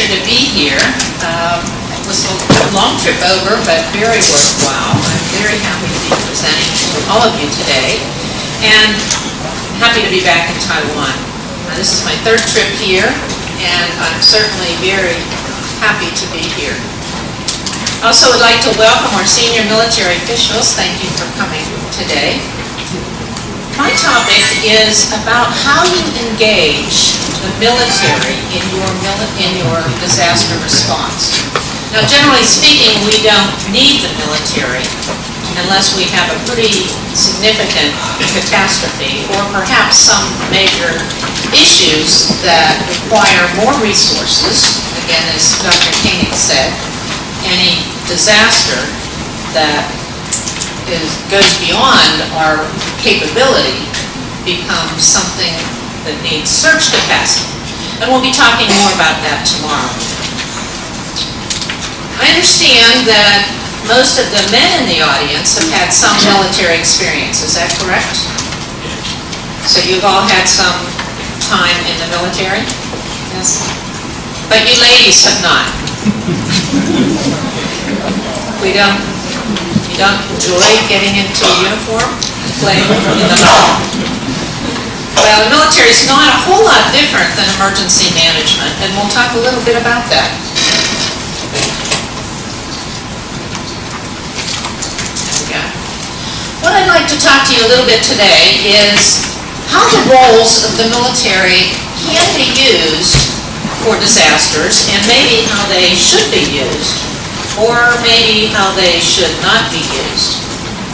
to be here. It was a long trip over, but very worthwhile. I'm very happy to be presenting to all of you today, and happy to be back in Taiwan. This is my third trip here, and I'm certainly very happy to be here. Also, would like to welcome our senior military officials. Thank you for coming today. My topic is about how you engage the military in your disaster response. Now, generally speaking, we don't need the military unless we have a pretty significant catastrophe or perhaps some major issues that require more resources. Again, as Dr. Koenig said, any disaster that goes beyond our capability becomes something that needs surge capacity. And we'll be talking more about that tomorrow. I understand that most of the men in the audience have had some military experience. Is that correct? So you've all had some time in the military? Yes. But you ladies have not. You don't enjoy getting into a uniform, playing in the mall? Well, the military is not a whole lot different than emergency management, and we'll talk a little bit about that. What I'd like to talk to you a little bit today is how the roles of the military can be used for disasters, and maybe how they should be used, or maybe how they should not be used.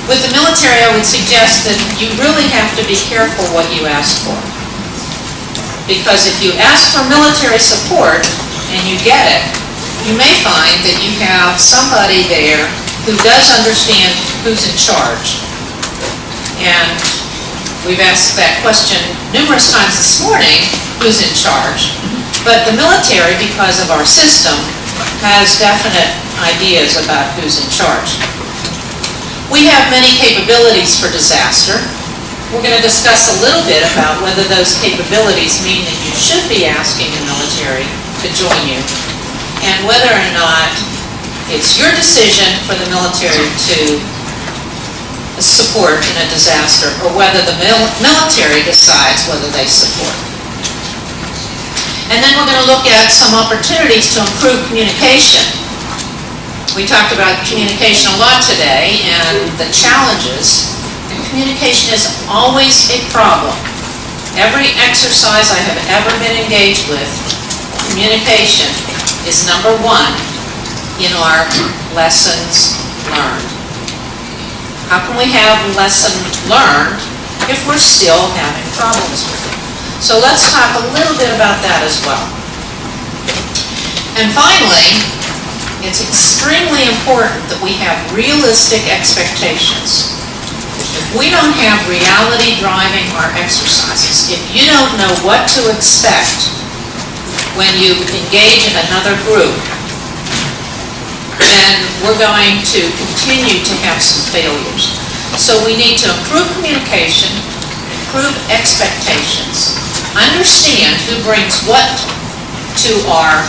With the military, I would suggest that you really have to be careful what you ask for. Because if you ask for military support and you get it, you may find that you have somebody there who does understand who's in charge. And we've asked that question numerous times this morning, who's in charge? But the military, because of our system, has definite ideas about who's in charge. We have many capabilities for disaster. We're going to discuss a little bit about whether those capabilities mean that you should be asking the military to join you, and whether or not it's your decision for the military to support in a disaster, or whether the military decides whether they support. And then we're going to look at some opportunities to improve communication. We talked about communication a lot today and the challenges. And communication is always a problem. Every exercise I have ever been engaged with, communication is number one in our lessons learned. How can we have lessons learned if we're still having problems with it? So let's talk a little bit about that as well. And finally, it's extremely important that we have realistic expectations. If we don't have reality driving our exercises, if you don't know what to expect when you engage in another group, then we're going to continue to have some failures. So we need to improve communication, improve expectations, understand who brings what to our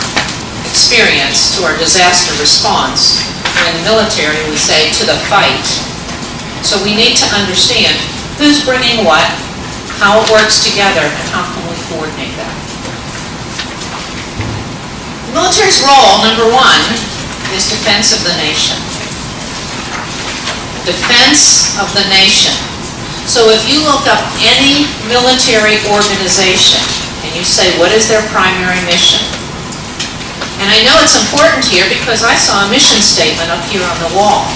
experience, to our disaster response. In the military, we say to the fight. So we need to understand who's bringing what, how it works together, and how can we coordinate that. The military's role, number one, is defense of the nation. Defense of the nation. So if you look up any military organization and you say, what is their primary mission? And I know it's important here because I saw a mission statement up here on the wall.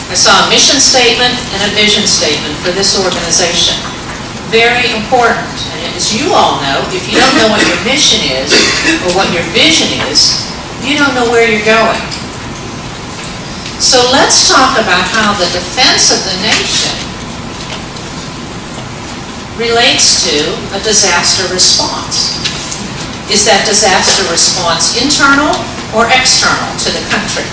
I saw a mission statement and a vision statement for this organization. Very important. And as you all know, if you don't know what your mission is or what your vision is, you don't know where you're going. So let's talk about how the defense of the nation relates to a disaster response. Is that disaster response internal or external to the country?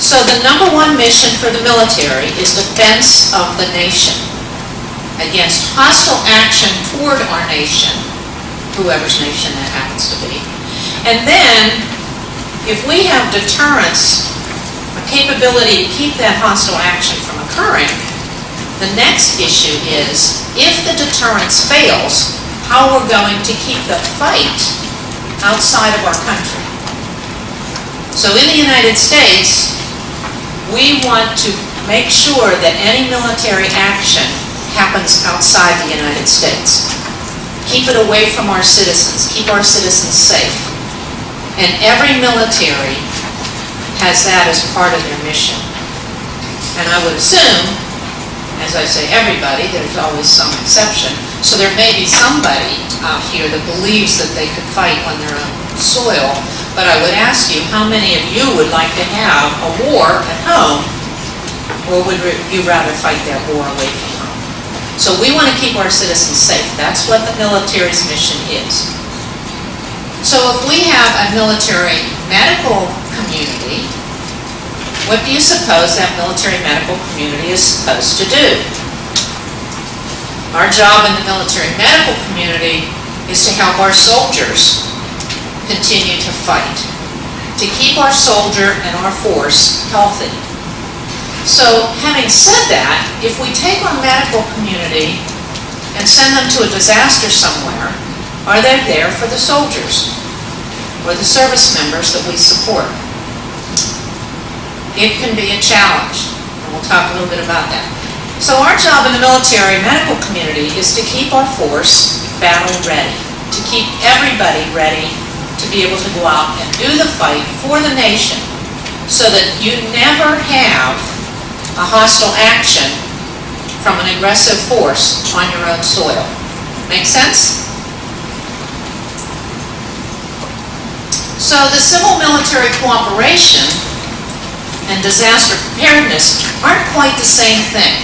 So the number one mission for the military is defense of the nation against hostile action toward our nation, whoever's nation that happens to be, And then, if we have deterrence, a capability to keep that hostile action from occurring, the next issue is, if the deterrence fails, how we're going to keep the fight outside of our country. So in the United States, we want to make sure that any military action happens outside the United States. Keep it away from our citizens, keep our citizens safe. And every military has that as part of their mission. And I would assume, as I say everybody, there's always some exception, so there may be somebody out here that believes that they could fight on their own soil, but I would ask you, how many of you would like to have a war at home, or would you rather fight that war away from home? So we want to keep our citizens safe. That's what the military's mission is. So if we have a military medical community, what do you suppose that military medical community is supposed to do? Our job in the military medical community is to help our soldiers continue to fight, to keep our soldier and our force healthy. So having said that, if we take our medical community and send them to a disaster somewhere, are they there for the soldiers or the service members that we support? It can be a challenge, and we'll talk a little bit about that. So our job in the military medical community is to keep our force battle ready, to keep everybody ready to be able to go out and do the fight for the nation, so that you never have a hostile action from an aggressive force on your own soil. Make sense? So the civil-military cooperation and disaster preparedness aren't quite the same thing.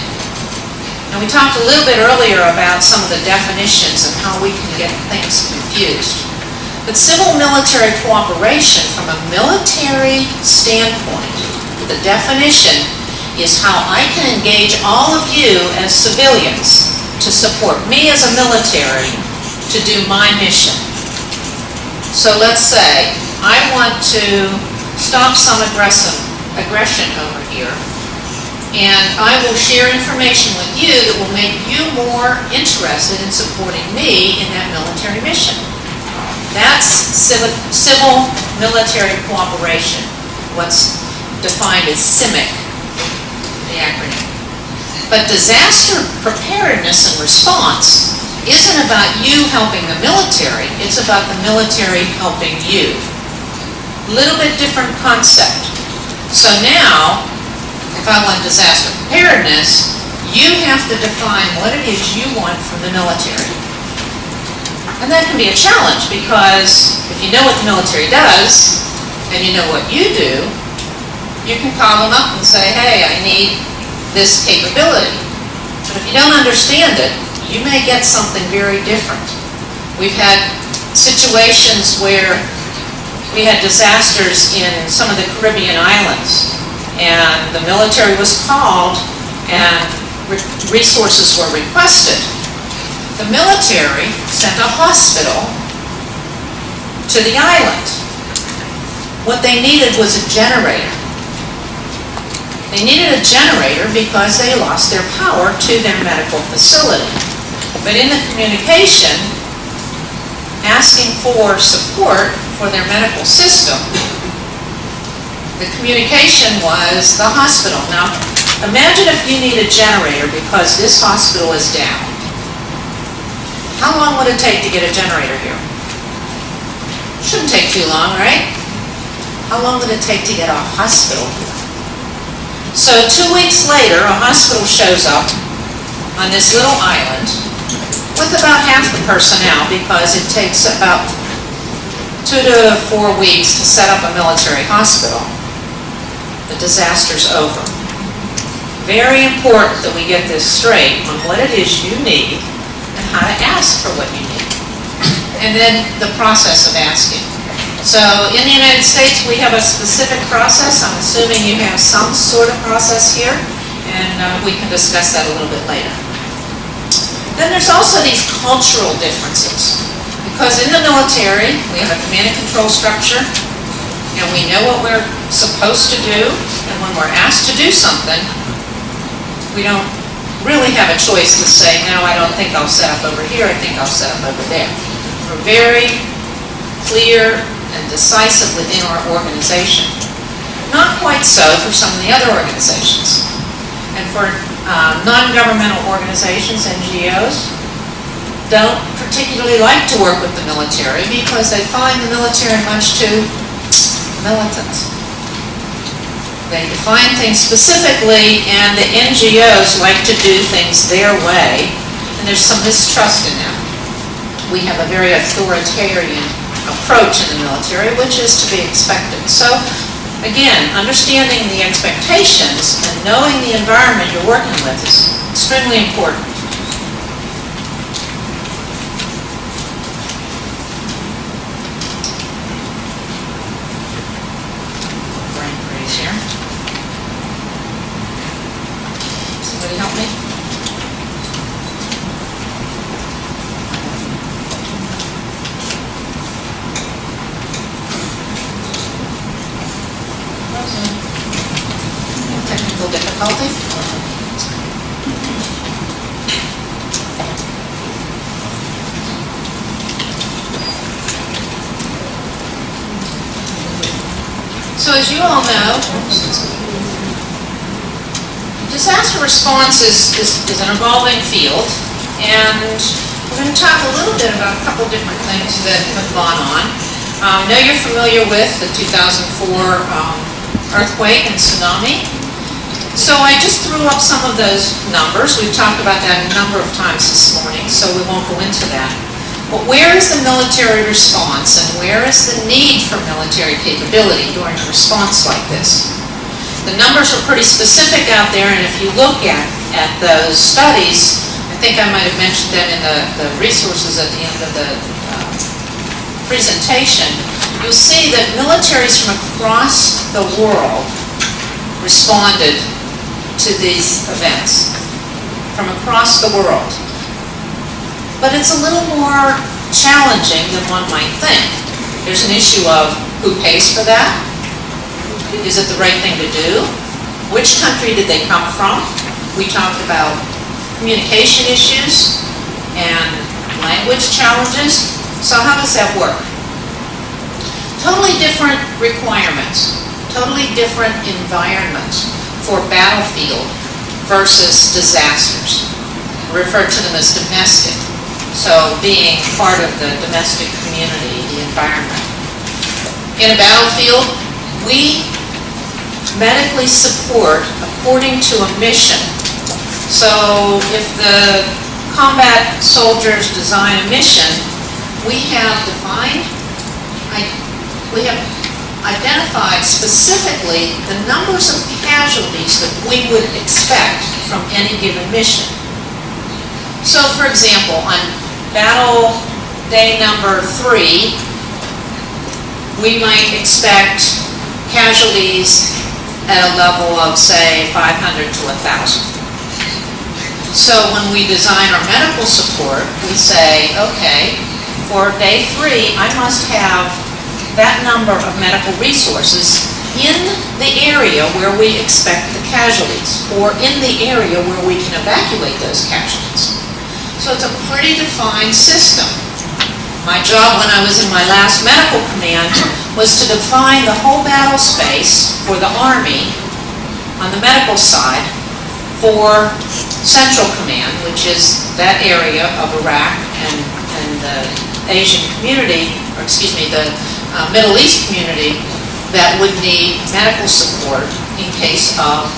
And we talked a little bit earlier about some of the definitions and how we can get things confused. But civil-military cooperation from a military standpoint, the definition is how I can engage all of you as civilians to support me as a military to do my mission. So let's say I want to stop some aggression over here, and I will share information with you that will make you more interested in supporting me in that military mission. That's civil-military cooperation, what's defined as CIMIC, the acronym. But disaster preparedness and response isn't about you helping the military, it's about the military helping you. Little bit different concept. So now, if I want disaster preparedness, you have to define what it is you want from the military. And that can be a challenge, because if you know what the military does, and you know what you do, you can call them up and say, hey, I need this capability. But if you don't understand it, you may get something very different. We've had situations where we had disasters in some of the Caribbean islands, and the military was called and resources were requested. The military sent a hospital to the island. What they needed was a generator. They needed a generator because they lost their power to their medical facility. But in the communication, asking for support for their medical system, the communication was the hospital. Now, imagine if you need a generator because this hospital is down. How long would it take to get a generator here? Shouldn't take too long, right? How long would it take to get a hospital here? So 2 weeks later, a hospital shows up on this little island with about half the personnel, because it takes about 2 to 4 weeks to set up a military hospital. The disaster's over. Very important that we get this straight on what it is you need and how to ask for what you need. And then the process of asking. So in the United States, we have a specific process. I'm assuming you have some sort of process here, and we can discuss that a little bit later. Then there's also these cultural differences. The Because in the military, we have a command and control structure, and we know what we're supposed to do, and when we're asked to do something, we don't really have a choice to say, no, I don't think I'll set up over here, I think I'll set up over there. We're very clear and decisive within our organization. Not quite so for some of the other organizations. And for non-governmental organizations, NGOs, don't particularly like to work with the military because they find the military much too militant. They define things specifically, and the NGOs like to do things their way, and there's some mistrust in that. We have a very authoritarian approach in the military, which is to be expected. So, again, understanding the expectations and knowing the environment you're working with is extremely important. Brain freeze here. Somebody help me? Technical difficulty. So as you all know, disaster response is an evolving field, and we're going to talk a little bit about a couple different things that have gone on. I know you're familiar with the 2004 earthquake and tsunami. So I just threw up some of those numbers. We've talked about that a number of times this morning, so we won't go into that. But where is the military response, and where is the need for military capability during a response like this? The numbers are pretty specific out there, and if you look at those studies, I think I might have mentioned them in the resources at the end of the presentation, you'll see that militaries from across the world responded to these events, from across the world. But it's a little more challenging than one might think. There's an issue of who pays for that? Is it the right thing to do? Which country did they come from? We talked about communication issues and language challenges. So how does that work? Totally different requirements, totally different environment for battlefield versus disasters. We refer to them as domestic. So being part of the domestic community, the environment. In a battlefield, we medically support according to a mission. So if the combat soldiers design a mission, we have identified specifically the numbers of casualties that we would expect from any given mission. So for example, on battle day number 3, we might expect casualties at a level of, say, 500 to 1,000. So when we design our medical support, we say, okay, for day 3, I must have that number of medical resources in the area where we expect the casualties, or in the area where we can evacuate those casualties. So it's a pretty defined system. My job when I was in my last medical command was to define the whole battle space for the Army on the medical side for Central Command, which is that area of Iraq and the Asian community, or excuse me, the Middle East community that would need medical support in case of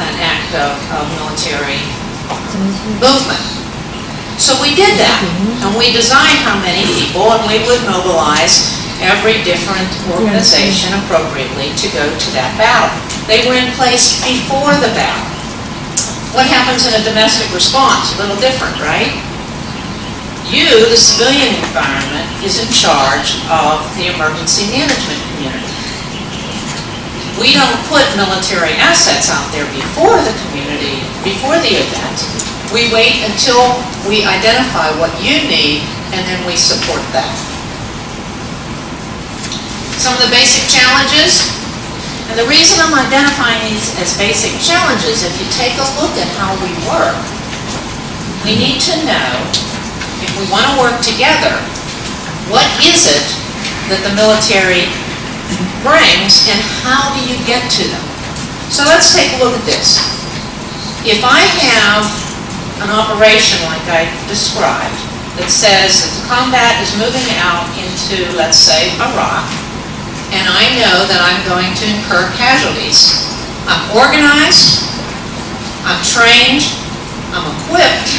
an act of military movement. So we did that, and we designed how many people, and we would mobilize every different organization appropriately to go to that battle. They were in place before the battle. What happens in a domestic response? A little different, right? You, the civilian environment, is in charge of the emergency management community. We don't put military assets out there before the community, before the event. We wait until we identify what you need and then we support that. Some of the basic challenges, and the reason I'm identifying these as basic challenges, if you take a look at how we work, we need to know, if we want to work together, what is it that the military brings and how do you get to them? So let's take a look at this. If I have an operation like I described that says that the combat is moving out into, let's say, Iraq, and I know that I'm going to incur casualties, I'm organized, I'm trained, I'm equipped,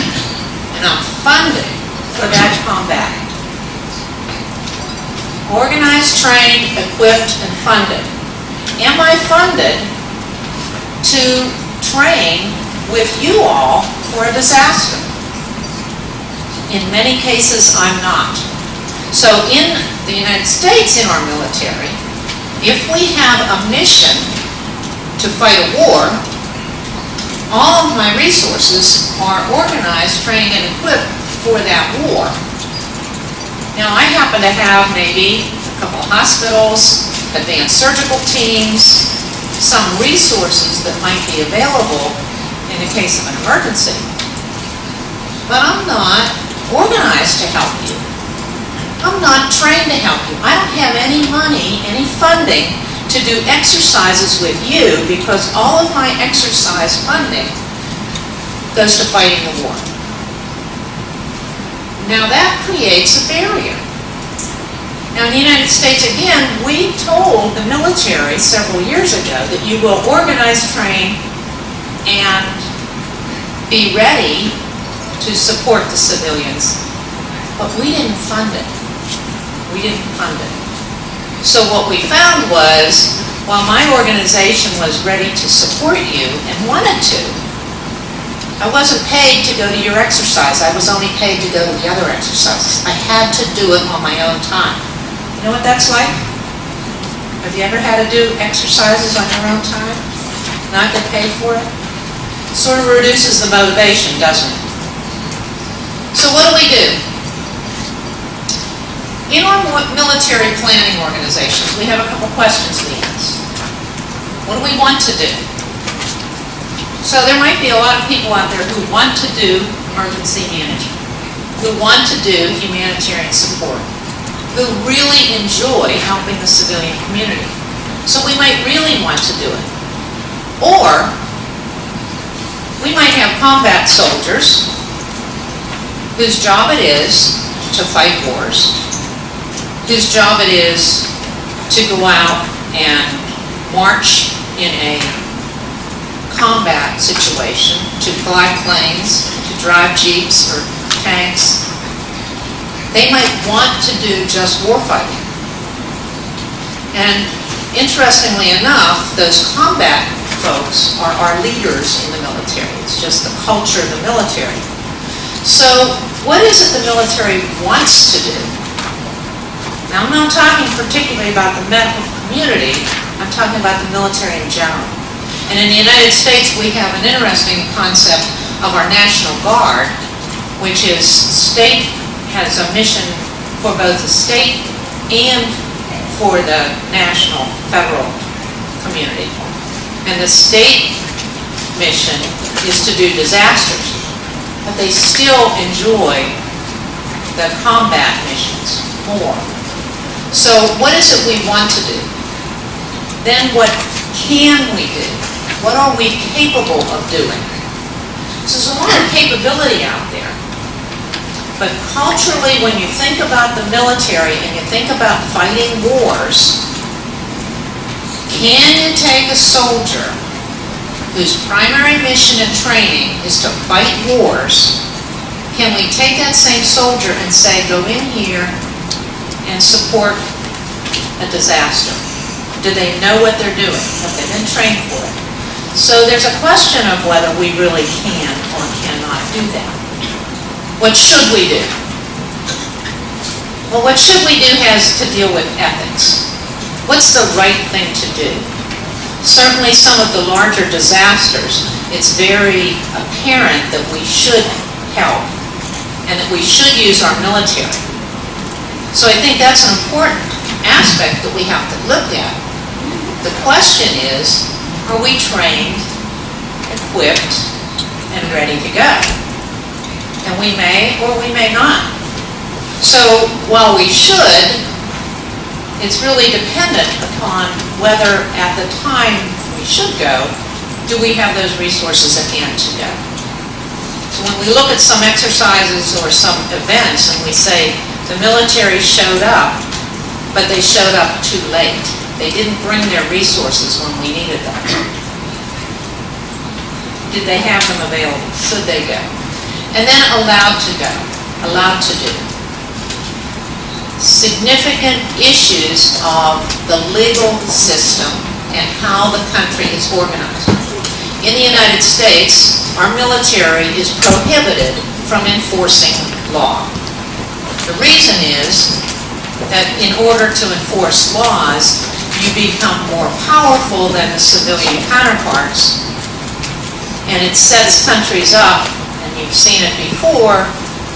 and I'm funded for that combat. Organized, trained, equipped, and funded. Am I funded to train with you all for a disaster? In many cases, I'm not. So in the United States, in our military, if we have a mission to fight a war, all of my resources are organized, trained, and equipped for that war. Now, I happen to have maybe a couple hospitals, advanced surgical teams, some resources that might be available in the case of an emergency. But I'm not organized to help you. I'm not trained to help you. I don't have any money, any funding to do exercises with you because all of my exercise funding goes to fighting the war. Now that creates a barrier. Now in the United States, again, we told the military several years ago that you will organize, train, and be ready to support the civilians, but we didn't fund it. We didn't fund it. So what we found was, while my organization was ready to support you and wanted to, I wasn't paid to go to your exercise. I was only paid to go to the other exercises. I had to do it on my own time. You know what that's like? Have you ever had to do exercises on your own time? Not get paid for it? Sort of reduces the motivation, doesn't it? So what do? In our military planning organizations, we have a couple questions we ask. What do we want to do? So there might be a lot of people out there who want to do emergency management, who want to do humanitarian support, who really enjoy helping the civilian community. So we might really want to do it. Or we might have combat soldiers whose job it is to fight wars, whose job it is to go out and march in a combat situation, to fly planes, to drive jeeps or tanks. They might want to do just warfighting. And interestingly enough, those combat folks are our leaders in the military. It's just the culture of the military. So what is it the military wants to do? Now, I'm not talking particularly about the medical community. I'm talking about the military in general. And in the United States, we have an interesting concept of our National Guard, which is has a mission for both the state and for the national, federal community. And the state mission is to do disasters, but they still enjoy the combat missions more. So what is it we want to do? Then what can we do? What are we capable of doing? So there's a lot of capability out there. But culturally, when you think about the military and you think about fighting wars, can you take a soldier whose primary mission and training is to fight wars? Can we take that same soldier and say, go in here and support a disaster? Do they know what they're doing? Have they been trained for it? So there's a question of whether we really can or cannot do that. What should we do? Well, what should we do has to deal with ethics. What's the right thing to do? Certainly some of the larger disasters, it's very apparent that we should help and that we should use our military. So I think that's an important aspect that we have to look at. The question is, are we trained, equipped, and ready to go? And we may or we may not. So while we should, it's really dependent upon whether at the time we should go, do we have those resources at hand to go? So when we look at some exercises or some events and we say the military showed up, but they showed up too late. They didn't bring their resources when we needed them. Did they have them available? Should they go? And then allowed to go, allowed to do. Significant issues of the legal system and how the country is organized. In the United States, our military is prohibited from enforcing law. The reason is that in order to enforce laws, you become more powerful than the civilian counterparts, and it sets countries up, and you've seen it before,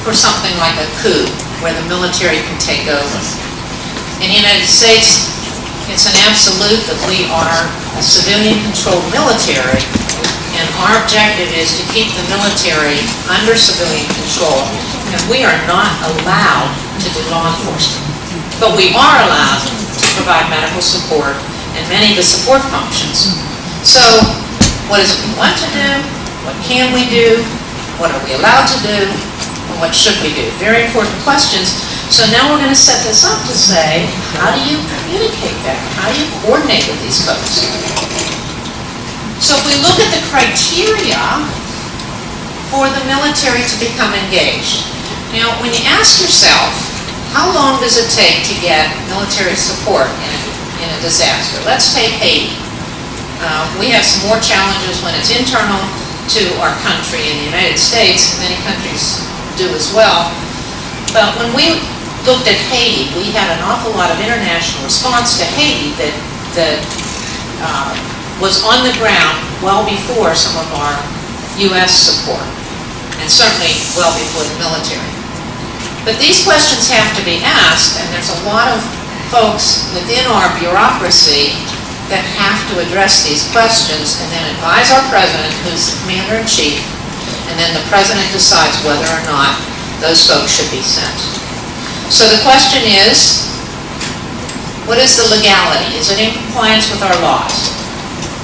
for something like a coup, where the military can take over. In the United States, it's an absolute that we are a civilian-controlled military, and our objective is to keep the military under civilian control, and we are not allowed to do law enforcement. But we are allowed to provide medical support and many of the support functions. So, what is it we want to do? What can we do? What are we allowed to do? And what should we do? Very important questions. So now we're going to set this up to say, how do you communicate that? How do you coordinate with these folks? So if we look at the criteria for the military to become engaged, now when you ask yourself, how long does it take to get military support in a disaster? Let's take Haiti. We have some more challenges when it's internal to our country in the United States. Many countries do as well. But when we looked at Haiti, we had an awful lot of international response to Haiti that was on the ground well before some of our U.S. support, and certainly well before the military. But these questions have to be asked, and there's a lot of folks within our bureaucracy that have to address these questions and then advise our president, who's the commander-in-chief, and then the president decides whether or not those folks should be sent. So the question is, what is the legality? Is it in compliance with our laws?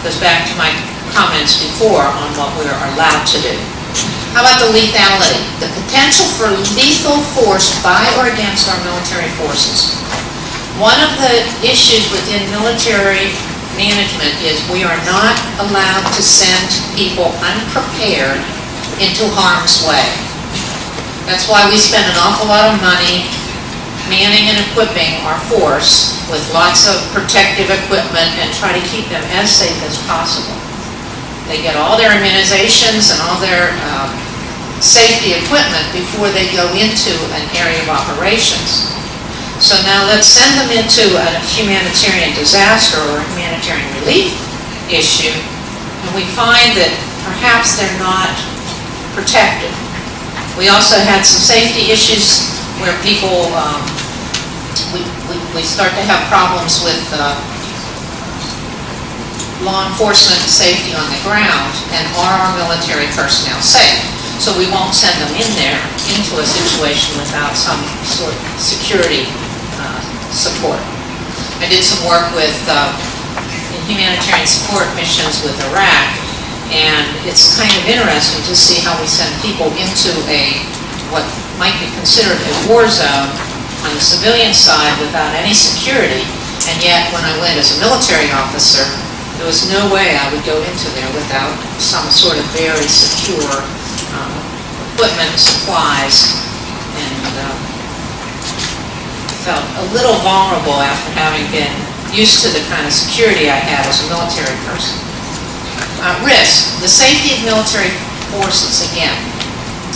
Goes back to my comments before on what we're allowed to do. How about the lethality? The potential for lethal force by or against our military forces. One of the issues within military management is we are not allowed to send people unprepared into harm's way. That's why we spend an awful lot of money manning and equipping our force with lots of protective equipment and try to keep them as safe as possible. They get all their immunizations and all their safety equipment before they go into an area of operations. So now let's send them into a humanitarian disaster or a humanitarian relief issue, and we find that perhaps they're not protected. We also had some safety issues where people, we start to have problems with law enforcement and safety on the ground, and are our military personnel safe? So we won't send them in there into a situation without some sort of security support. I did some work with in humanitarian support missions with Iraq, and it's kind of interesting to see how we send people into what might be considered a war zone on the civilian side without any security, and yet when I went as a military officer, there was no way I would go into there without some sort of very secure equipment, supplies, and felt a little vulnerable after having been used to the kind of security I had as a military person. Risk. The safety of military forces, again.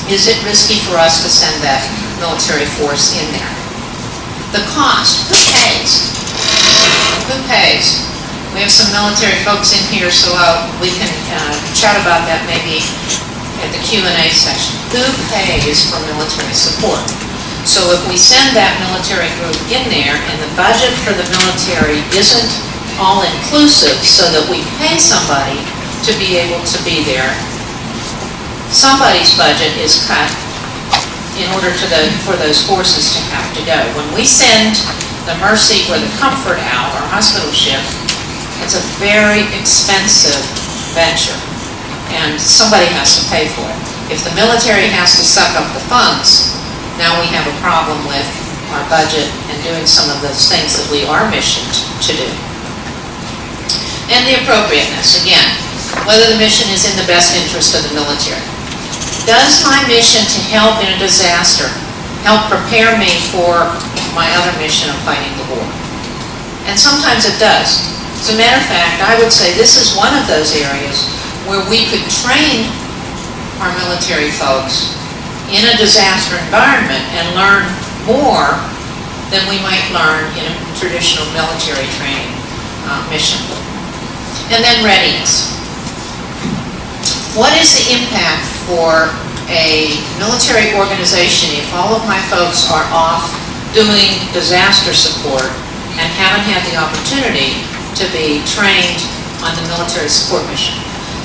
Is it risky for us to send that military force in there? The cost. Who pays? Who pays? We have some military folks in here, so we can chat about that maybe at the Q&A session. Who pays for military support? So if we send that military group in there and the budget for the military isn't all-inclusive so that we pay somebody to be able to be there, somebody's budget is cut in order for those forces to have to go. When we send the Mercy or the Comfort out, our hospital ship, it's a very expensive venture, and somebody has to pay for it. If the military has to suck up the funds, now we have a problem with our budget and doing some of those things that we are missioned to do. And the appropriateness, again, whether the mission is in the best interest of the military. Does my mission to help in a disaster help prepare me for my other mission of fighting the war? And sometimes it does. As a matter of fact, I would say this is one of those areas where we could train our military folks in a disaster environment and learn more than we might learn in a traditional military training mission. And then readiness. What is the impact for a military organization if all of my folks are off doing disaster support and haven't had the opportunity to be trained on the military support mission?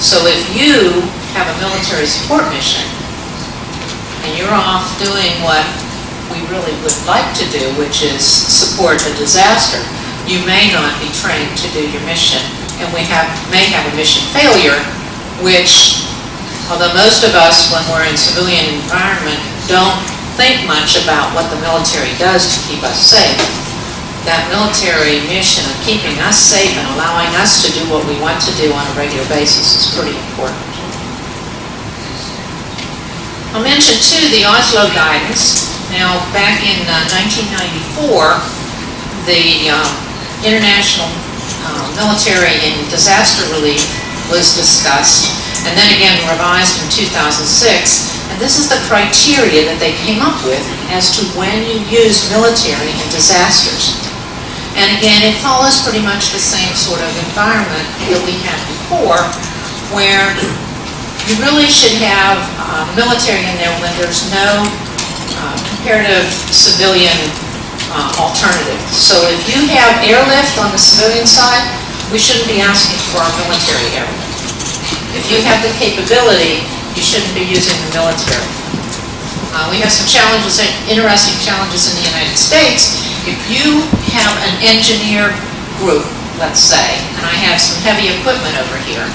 So if you have a military support mission and you're off doing what we really would like to do, which is support a disaster, you may not be trained to do your mission, and we may have a mission failure, which, although most of us, when we're in civilian environment, don't think much about what the military does to keep us safe, that military mission of keeping us safe and allowing us to do what we want to do on a regular basis is pretty important. I'll mention too the Oslo guidance. Now, back in 1994, the international military and disaster relief was discussed, and then again revised in 2006. And this is the criteria that they came up with as to when you use military in disasters. And again, it follows pretty much the same sort of environment that we had before, where you really should have military in there when there's no comparative civilian alternative. So if you have airlift on the civilian side, we shouldn't be asking for our military airlift. If you have the capability, you shouldn't be using the military. We have some challenges, interesting challenges in the United States. If you have an engineer group, let's say, and I have some heavy equipment over here,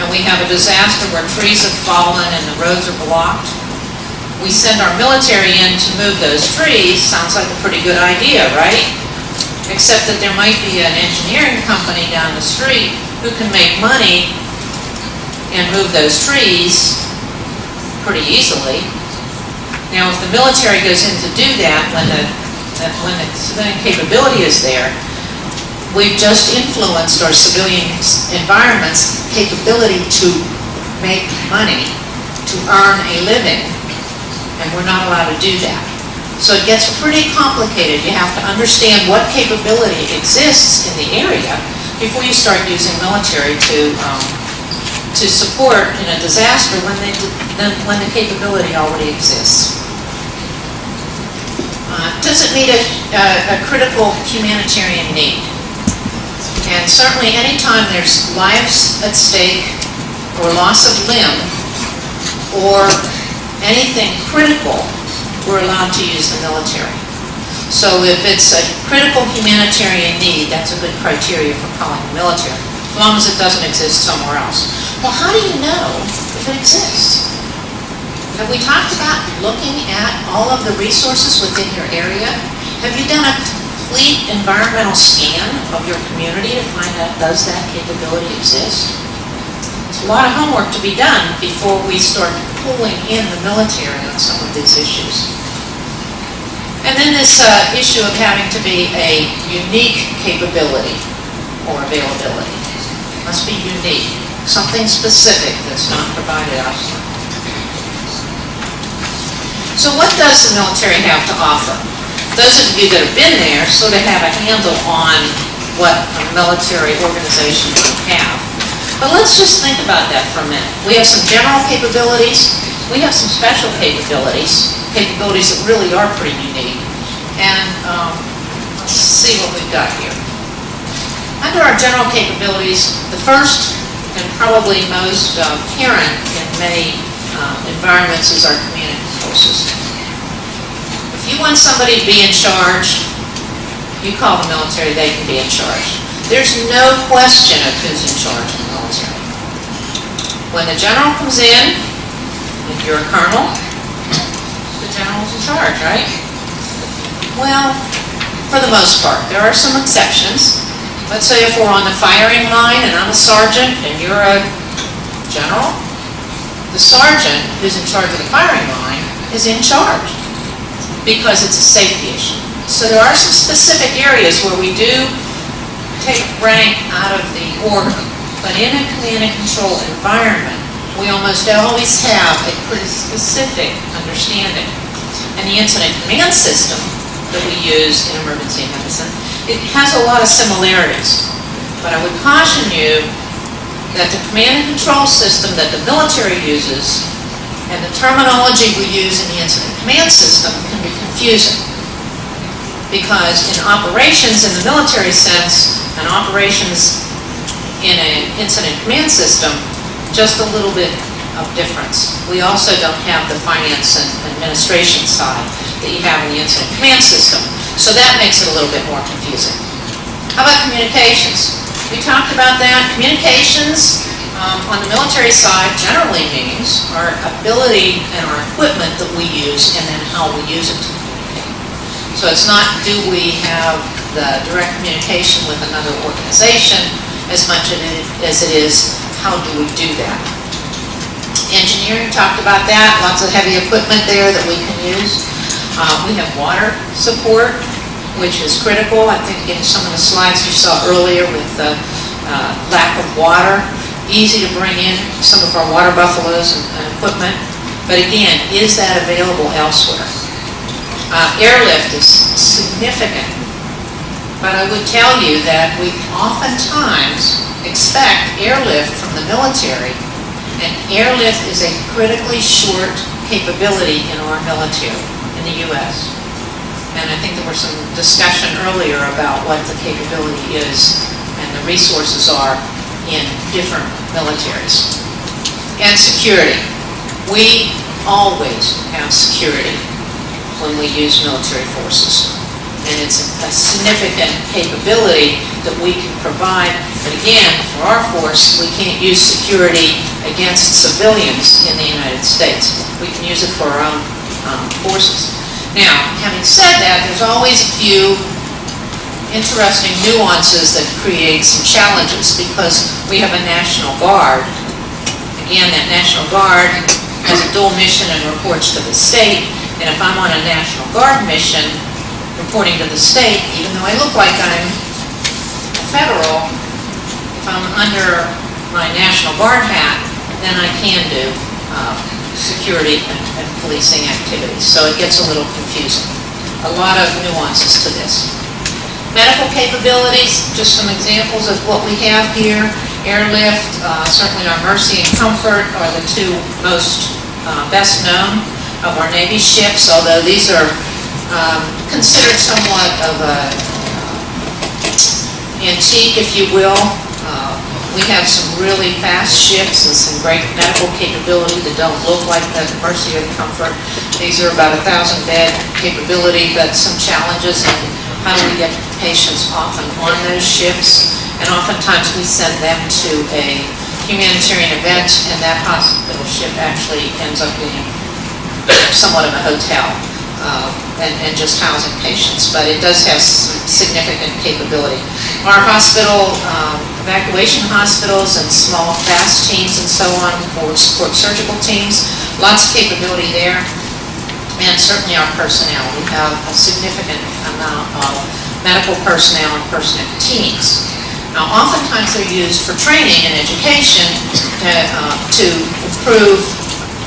and we have a disaster where trees have fallen and the roads are blocked, we send our military in to move those trees. Sounds like a pretty good idea, right? Except that there might be an engineering company down the street who can make money and move those trees pretty easily. Now, if the military goes in to do that, when the civilian capability is there, we've just influenced our civilian environment's capability to make money, to earn a living, and we're not allowed to do that. So it gets pretty complicated. You have to understand what capability exists in the area before you start using military to support in a disaster when the capability already exists. Does it meet a critical humanitarian need? And certainly anytime there's lives at stake or loss of limb or anything critical, we're allowed to use the military. So if it's a critical humanitarian need, that's a good criteria for calling the military, as long as it doesn't exist somewhere else. Well, how do you know if it exists? Have we talked about looking at all of the resources within your area? Have you done a complete environmental scan of your community to find out, does that capability exist? It's a lot of homework to be done before we start pulling in the military on some of these issues. And then this issue of having to be a unique capability or availability. It must be unique, something specific that's not provided elsewhere. So what does the military have to offer? Those of you that have been there sort of have a handle on what a military organization would have. But let's just think about that for a minute. We have some general capabilities, we have some special capabilities that really are pretty unique. And let's see what we've got here. Under our general capabilities, the first and probably most apparent in many environments is our command and control system. If you want somebody to be in charge, you call the military, they can be in charge. There's no question of who's in charge in the military. When the general comes in, if you're a colonel, the general's in charge, right? Well, for the most part. There are some exceptions. Let's say if we're on the firing line and I'm a sergeant and you're a general, the sergeant who's in charge of the firing line is in charge because it's a safety issue. So there are some specific areas where we do take rank out of the order, but in a command and control environment, we almost always have a pretty specific understanding. And the incident command system that we use in emergency medicine, it has a lot of similarities. But I would caution you that the command and control system that the military uses and the terminology we use in the incident command system can be confusing. Because in operations in the military sense and operations in an incident command system, just a little bit of difference. We also don't have the finance and administration side that you have in the incident command system. So that makes it a little bit more confusing. How about communications? We talked about that. Communications on the military side generally means our ability and our equipment that we use and then how we use it to communicate. So it's not do we have the direct communication with another organization as much as it is how do we do that. Engineering, talked about that, lots of heavy equipment there that we can use. We have water support, which is critical. I think in some of the slides you saw earlier with the lack of water, easy to bring in some of our water buffaloes and equipment. But again, is that available elsewhere? Airlift is significant. But I would tell you that we oftentimes expect airlift from the military, and airlift is a critically short capability in our military in the U.S. And I think there was some discussion earlier about what the capability is and the resources are in different militaries. And security. We always have security when we use military forces. And it's a significant capability that we can provide. But again, for our force, we can't use security against civilians in the United States. We can use it for our own forces. Now, having said that, there's always a few interesting nuances that create some challenges because we have a National Guard. Again, that National Guard has a dual mission and reports to the state. And if I'm on a National Guard mission, reporting to the state, even though I look like I'm federal, if I'm under my National Guard hat, then I can do security and policing activities. So it gets a little confusing. A lot of nuances to this. Medical capabilities, just some examples of what we have here. Airlift, certainly our Mercy and Comfort are the two most best known of our Navy ships, although these are considered somewhat of a antique, if you will. We have some really fast ships and some great medical capability that don't look like the Mercy or Comfort. These are about 1,000 bed capability, but some challenges in how do we get patients off and on those ships. And oftentimes we send them to a humanitarian event, and that hospital ship actually ends up being somewhat of a hotel. And just housing patients, but it does have some significant capability. Our hospital, evacuation hospitals and small fast teams and so on for support surgical teams, lots of capability there. And certainly our personnel. We have a significant amount of medical personnel and personnel teams. Now, oftentimes they're used for training and education to improve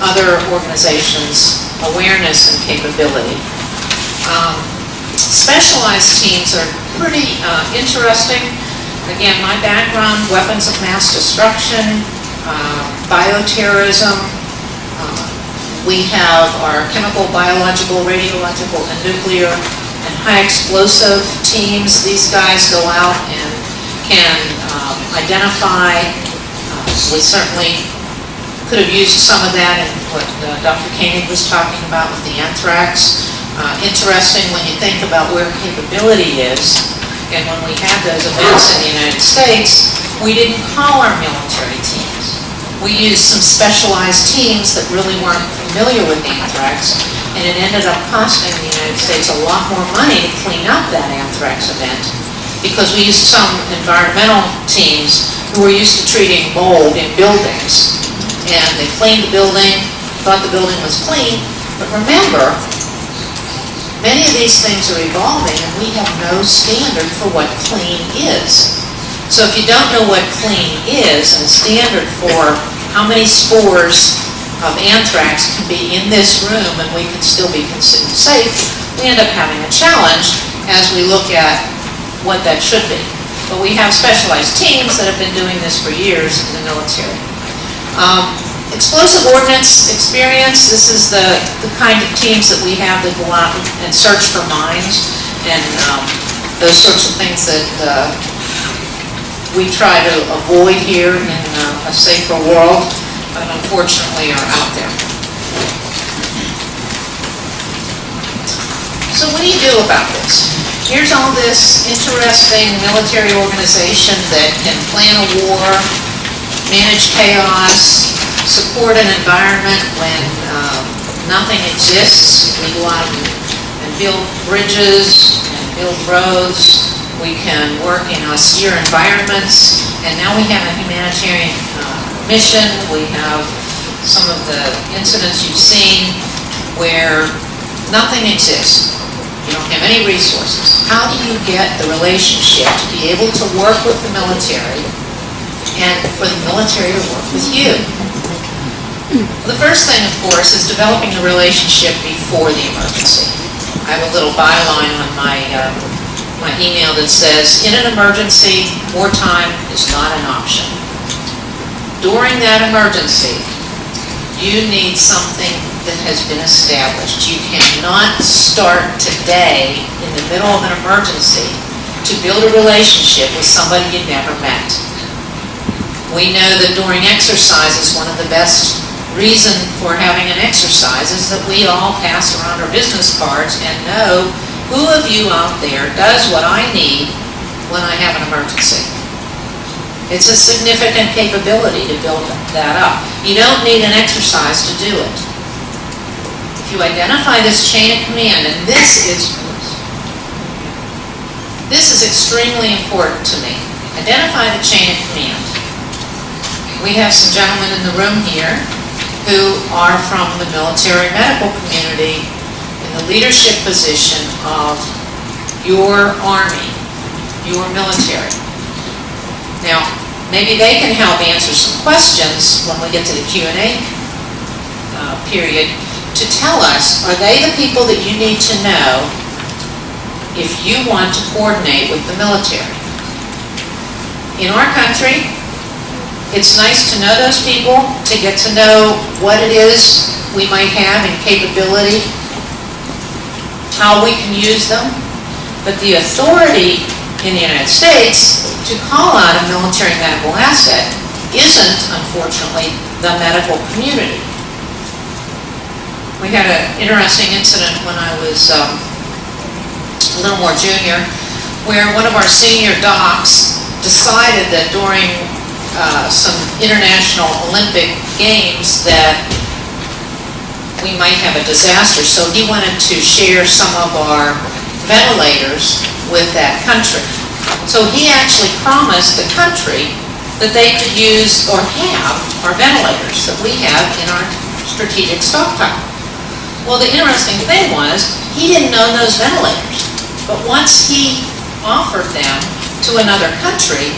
other organizations' awareness and capability. Specialized teams are pretty interesting. Again, my background, weapons of mass destruction, bioterrorism. We have our chemical, biological, radiological, and nuclear and high explosive teams. These guys go out and can identify. We certainly could have used some of that in what Dr. Koenig was talking about with the anthrax. Interesting when you think about where capability is, and when we had those events in the United States, we didn't call our military teams. We used some specialized teams that really weren't familiar with anthrax, and it ended up costing the United States a lot more money to clean up that anthrax event, because we used some environmental teams who were used to treating mold in buildings, and they cleaned the building, thought the building was clean, but remember, many of these things are evolving, and we have no standard for what clean is. So if you don't know what clean is, and a standard for how many spores of anthrax can be in this room and we can still be considered safe, we end up having a challenge as we look at what that should be. But we have specialized teams that have been doing this for years in the military. Explosive ordnance experience, this is the kind of teams that we have that go out and search for mines and those sorts of things that we try to avoid here in a safer world, but unfortunately are out there. So what do you do about this? Here's all this interesting military organization that can plan a war, manage chaos, support an environment when nothing exists. We go out and build bridges and build roads. We can work in austere environments, and now we have a humanitarian mission. We have some of the incidents you've seen where nothing exists. You don't have any resources. How do you get the relationship to be able to work with the military and for the military to work with you? The first thing, of course, is developing the relationship before the emergency. I have a little byline on my email that says, in an emergency, wartime is not an option. During that emergency, you need something that has been established. You cannot start today in the middle of an emergency to build a relationship with somebody you never met. We know that during exercises, one of the best reason for having an exercise is that we all pass around our business cards and know who of you out there does what I need when I have an emergency. It's a significant capability to build that up. You don't need an exercise to do it. If you identify this chain of command, and this is extremely important to me. Identify the chain of command. We have some gentlemen in the room here who are from the military medical community in the leadership position of your Army, your military. Now, maybe they can help answer some questions when we get to the Q&A period to tell us, are they the people that you need to know if you want to coordinate with the military? In our country, it's nice to know those people, to get to know what it is we might have in capability, how we can use them, but the authority in the United States to call out a military medical asset isn't, unfortunately, the medical community. We had an interesting incident when I was a little more junior, where one of our senior docs decided that during some international Olympic games that we might have a disaster, so he wanted to share some of our ventilators with that country. So he actually promised the country that they could use or have our ventilators that we have in our strategic stockpile. Well, the interesting thing was, he didn't own those ventilators, but once he offered them to another country,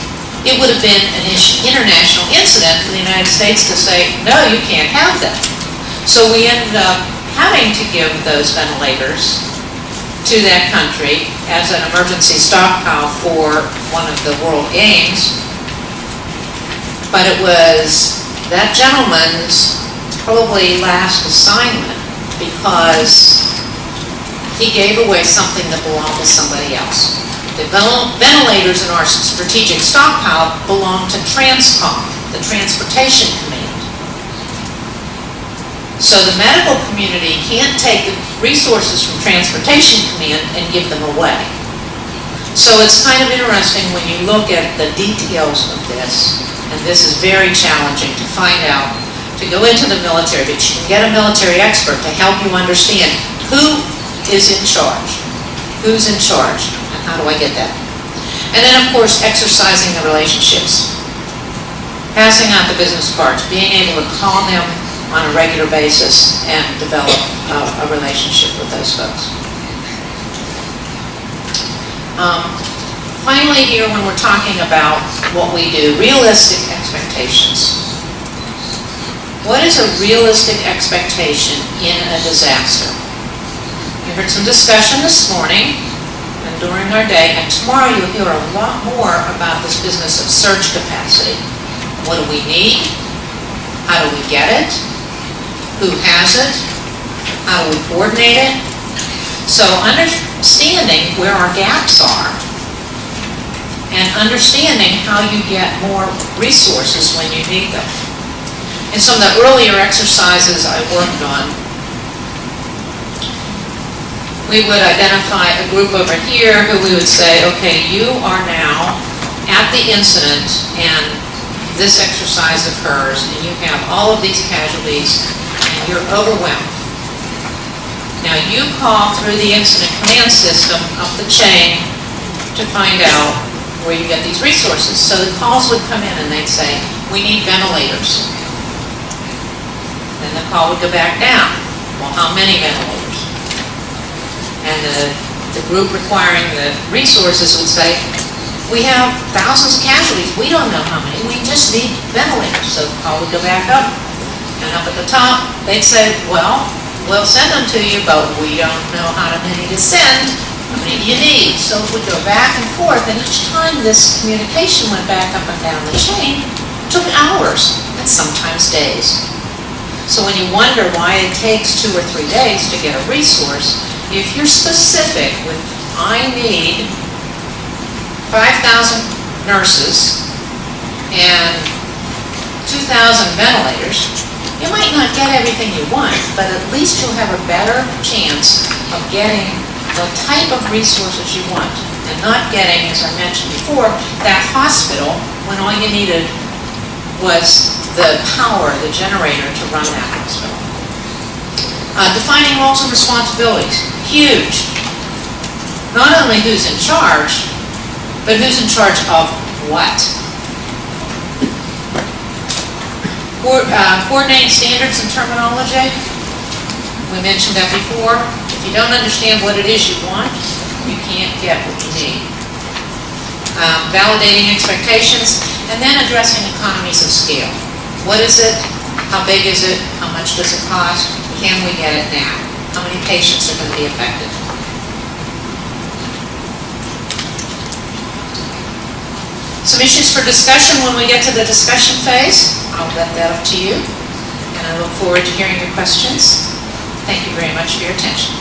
it would have been an international incident for the United States to say, no, you can't have them. So we ended up having to give those ventilators to that country as an emergency stockpile for one of the World Games. But it was that gentleman's probably last assignment because he gave away something that belonged to somebody else. The ventilators in our strategic stockpile belong to TRANSCOM, the Transportation Command. So the medical community can't take the resources from Transportation Command and give them away. So it's kind of interesting when you look at the details of this, and this is very challenging to find out, to go into the military, but you can get a military expert to help you understand who is in charge, who's in charge, and how do I get that. And then, of course, exercising the relationships, passing out the business cards, being able to call them on a regular basis and develop a relationship with those folks. Finally here, when we're talking about what we do, realistic expectations. What is a realistic expectation in a disaster? We heard some discussion this morning and during our day, and tomorrow you'll hear a lot more about this business of surge capacity. What do we need? How do we get it? Who has it? How do we coordinate it? So understanding where our gaps are and understanding how you get more resources when you need them. In some of the earlier exercises I worked on, we would identify a group over here who we would say, okay, you are now at the incident and this exercise occurs and you have all of these casualties and you're overwhelmed. Now you call through the incident command system up the chain to find out where you get these resources. So the calls would come in and they'd say, we need ventilators. Then the call would go back down. Well, how many ventilators? And the group requiring the resources would say, we have thousands of casualties. We don't know how many. We just need ventilators. So the call would go back up. And up at the top, they'd say, well, we'll send them to you, but we don't know how many to send. How many do you need? So it would go back and forth. And each time this communication went back up and down the chain, it took hours and sometimes days. So when you wonder why it takes 2 or 3 days to get a resource, if you're specific with, I need 5,000 nurses and 2,000 ventilators, you might not get everything you want, but at least you'll have a better chance of getting the type of resources you want and not getting, as I mentioned before, that hospital when all you needed was the power, the generator to run that hospital. Defining roles and responsibilities, huge. Not only who's in charge, but who's in charge of what. Coordinating standards and terminology, we mentioned that before. If you don't understand what it is you want, you can't get what you need. Validating expectations, and then addressing economies of scale. What is it? How big is it? How much does it cost? Can we get it now? How many patients are going to be affected? Some issues for discussion when we get to the discussion phase. I'll let that up to you. And I look forward to hearing your questions. Thank you very much for your attention.